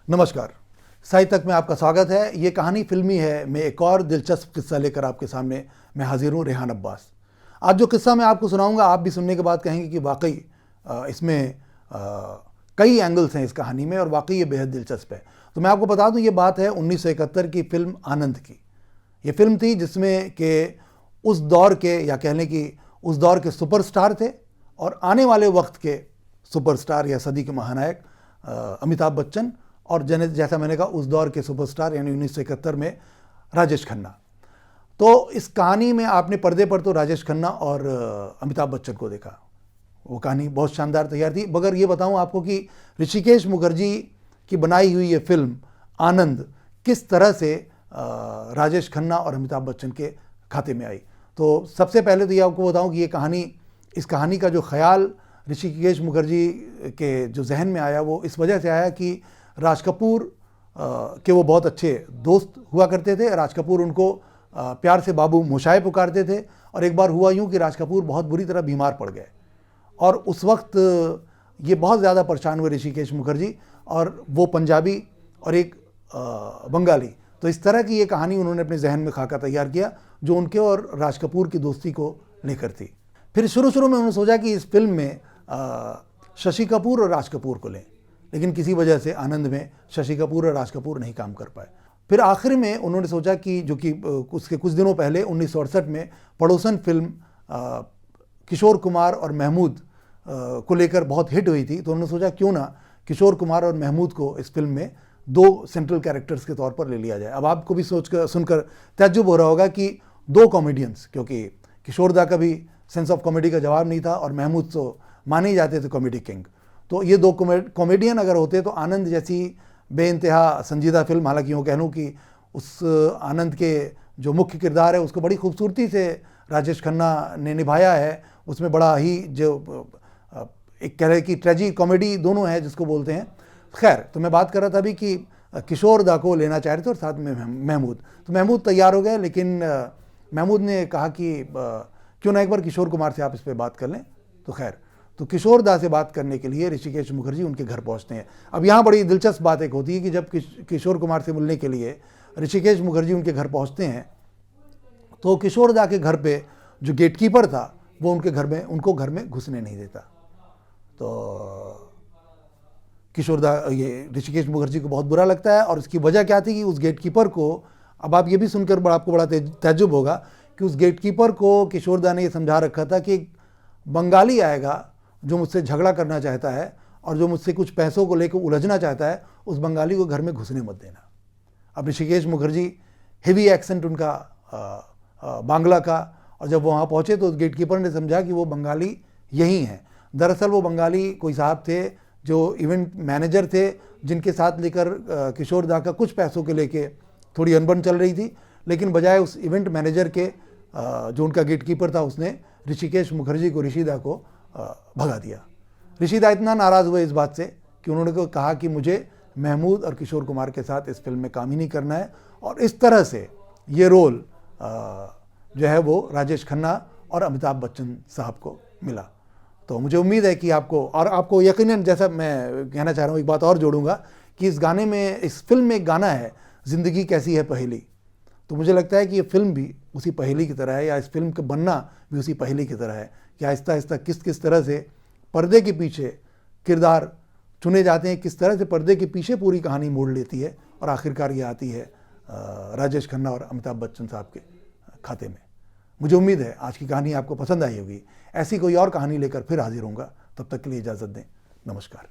नमस्कार। साहित्य तक में आपका स्वागत है। ये कहानी फिल्मी है। मैं एक और दिलचस्प किस्सा लेकर आपके सामने मैं हाजिर हूँ, रेहान अब्बास। आज जो किस्सा मैं आपको सुनाऊंगा, आप भी सुनने के बाद कहेंगे कि वाकई इसमें कई एंगल्स हैं इस कहानी में और वाकई ये बेहद दिलचस्प है। तो मैं आपको बता दूं, ये बात है 1971 की फिल्म आनंद की। ये फिल्म थी जिसमें कि उस दौर के, या कह लें कि उस दौर के सुपरस्टार थे और आने वाले वक्त के सुपरस्टार या सदी के महानायक अमिताभ बच्चन, और जैसा मैंने कहा उस दौर के सुपरस्टार यानी 1971 में राजेश खन्ना। तो इस कहानी में आपने पर्दे पर तो राजेश खन्ना और अमिताभ बच्चन को देखा। वो कहानी बहुत शानदार तैयार थी। मगर ये बताऊं आपको कि ऋषिकेश मुखर्जी की बनाई हुई ये फिल्म आनंद किस तरह से राजेश खन्ना और अमिताभ बच्चन के खाते में आई। तो सबसे पहले तो ये आपको बताऊं कि इस कहानी का जो ख्याल ऋषिकेश मुखर्जी के जो जहन में आया, वो इस वजह से आया कि राज कपूर के वो बहुत अच्छे दोस्त हुआ करते थे। राज कपूर उनको प्यार से बाबू मोशाय पुकारते थे। और एक बार हुआ यूँ कि राज कपूर बहुत बुरी तरह बीमार पड़ गए और उस वक्त ये बहुत ज़्यादा परेशान हुए ऋषिकेश मुखर्जी, और वो पंजाबी और एक बंगाली। तो इस तरह की ये कहानी उन्होंने अपने जहन में खाका तैयार किया जो उनके और राज कपूर की दोस्ती को लेकर थी। फिर शुरू में उन्होंने सोचा कि इस फिल्म में शशि कपूर और राज कपूर को लें, लेकिन किसी वजह से आनंद में शशि कपूर और राज कपूर नहीं काम कर पाए। फिर आखिर में उन्होंने सोचा कि जो कि उसके कुछ दिनों पहले 1968 में पड़ोसन फिल्म किशोर कुमार और महमूद को लेकर बहुत हिट हुई थी, तो उन्होंने सोचा क्यों ना किशोर कुमार और महमूद को इस फिल्म में दो सेंट्रल कैरेक्टर्स के तौर पर ले लिया जाए। अब आपको भी सुनकर तज्जुब हो रहा होगा कि दो कॉमेडियंस, क्योंकि किशोर दा का भी सेंस ऑफ कॉमेडी का जवाब नहीं था और महमूद तो माने ही जाते थे कॉमेडी किंग। तो ये दो कॉमेडियन अगर होते तो आनंद जैसी बेइंतहा संजीदा फिल्म, हालांकि यूँ कह लूँ कि उस आनंद के जो मुख्य किरदार है उसको बड़ी खूबसूरती से राजेश खन्ना ने निभाया है। उसमें बड़ा ही जो एक कह रहे कि ट्रेजी कॉमेडी दोनों है जिसको बोलते हैं। खैर, तो मैं बात कर रहा था अभी कि किशोर दा को लेना चाह रहे थे और साथ में महमूद। तो महमूद तैयार हो गए, लेकिन महमूद ने कहा कि क्यों ना एक बार किशोर कुमार से आप इस पर बात कर लें। तो खैर, तो किशोर दा से बात करने के लिए ऋषिकेश मुखर्जी उनके घर पहुंचते हैं। अब यहाँ बड़ी दिलचस्प बात एक होती है कि जब किशोर कुमार से मिलने के लिए ऋषिकेश मुखर्जी उनके घर पहुंचते हैं, तो किशोर दा के घर पे जो गेटकीपर था वो उनको घर में घुसने नहीं देता। तो किशोर दा, ये ऋषिकेश मुखर्जी को बहुत बुरा लगता है। और उसकी वजह क्या थी कि उस गेटकीपर को, अब आप ये भी सुनकर आपको बड़ा तज्जुब होगा कि उस गेटकीपर को किशोर दा ने ये समझा रखा था कि बंगाली आएगा जो मुझसे झगड़ा करना चाहता है और जो मुझसे कुछ पैसों को लेकर उलझना चाहता है, उस बंगाली को घर में घुसने मत देना। अब ऋषिकेश मुखर्जी, हेवी एक्सेंट उनका बांग्ला का, और जब वहाँ पहुँचे तो उस गेटकीपर ने समझा कि वो बंगाली यही हैं। दरअसल वो बंगाली कोई साहब थे जो इवेंट मैनेजर थे, जिनके साथ लेकर किशोर दा का कुछ पैसों के लेके थोड़ी अनबन चल रही थी। लेकिन बजाय उस इवेंट मैनेजर के, जो उनका गेटकीपर था, उसने ऋषिकेश मुखर्जी को, ऋषिदा को भगा दिया। ऋषिदा इतना नाराज़ हुए इस बात से कि उन्होंने कहा कि मुझे महमूद और किशोर कुमार के साथ इस फिल्म में काम ही नहीं करना है। और इस तरह से ये रोल जो है वो राजेश खन्ना और अमिताभ बच्चन साहब को मिला। तो मुझे उम्मीद है कि आपको यकीनन, जैसा मैं कहना चाह रहा हूँ, एक बात और जोड़ूंगा कि इस फिल्म में एक गाना है, ज़िंदगी कैसी है पहेली। तो मुझे लगता है कि ये फिल्म भी उसी पहेली की तरह है, या इस फिल्म का बनना भी उसी पहेली की तरह है कि आहिस्ता आहिस्ता किस तरह से पर्दे के पीछे किरदार चुने जाते हैं, किस तरह से पर्दे के पीछे पूरी कहानी मोड़ लेती है और आखिरकार ये आती है राजेश खन्ना और अमिताभ बच्चन साहब के खाते में। मुझे उम्मीद है आज की कहानी आपको पसंद आई होगी। ऐसी कोई और कहानी लेकर फिर हाजिर होऊंगा। तब तक के लिए इजाज़त दें। नमस्कार।